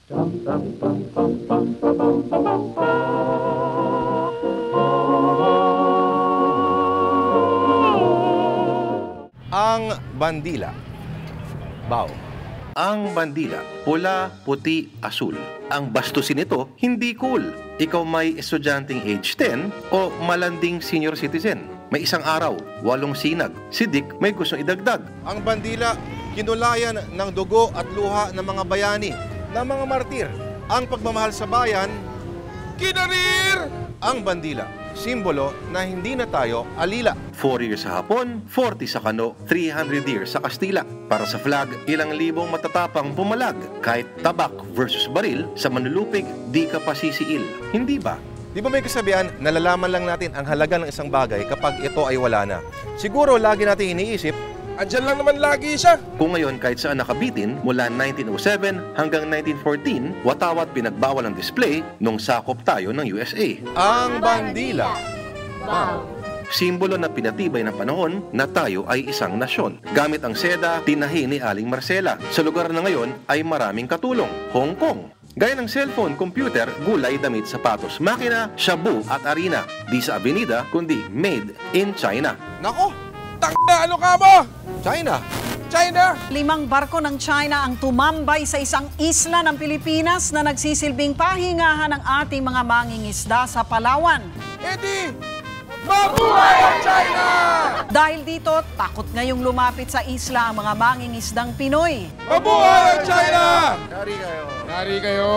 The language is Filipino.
Ang bandila. Bao. Ang bandila, pula, puti, asul. Ang bastusin nito, hindi cool. Ikaw may estudyanteng age 10 o malanding senior citizen. May isang araw, 8 sinag. Si Dick may gustong idagdag. Ang bandila, kinulayan ng dugo at luha ng mga bayani, ng mga martir. Ang pagmamahal sa bayan, kinarir! Ang bandila, simbolo na hindi na tayo alila. 4 years sa Hapon, 40 sa Kano, 300 years sa Kastila. Para sa flag, ilang libong matatapang pumalag. Kahit tabak versus baril, sa manlulupig, di ka pa sisiil. Hindi ba? Di ba may kasabihan, nalalaman lang natin ang halaga ng isang bagay kapag ito ay wala na? Siguro lagi natin iniisip, andyan lang naman lagi siya. Kung ngayon kahit saan nakabitin, mula 1907 hanggang 1914, watawat pinagbawal ang display nung sakop tayo ng USA. Ang bandila. Wow. Simbolo na pinatibay ng panahon na tayo ay isang nasyon. Gamit ang seda, tinahi ni Aling Marcela. Sa lugar na ngayon ay maraming katulong. Hong Kong. Gaya ng cellphone, computer, gulay, damit, sapatos, makina, shabu at arena. Di sa avenida, kundi made in China. Nako! Ano ka mo? China! China! 5 barko ng China ang tumambay sa isang isla ng Pilipinas na nagsisilbing pahingahan ng ating mga mangingisda sa Palawan. Eddie! Mabuhay ang China! Dahil dito, takot ngayong lumapit sa isla ang mga mangingisdang Pinoy. Mabuhay ang China! Yari kayo! Yari kayo!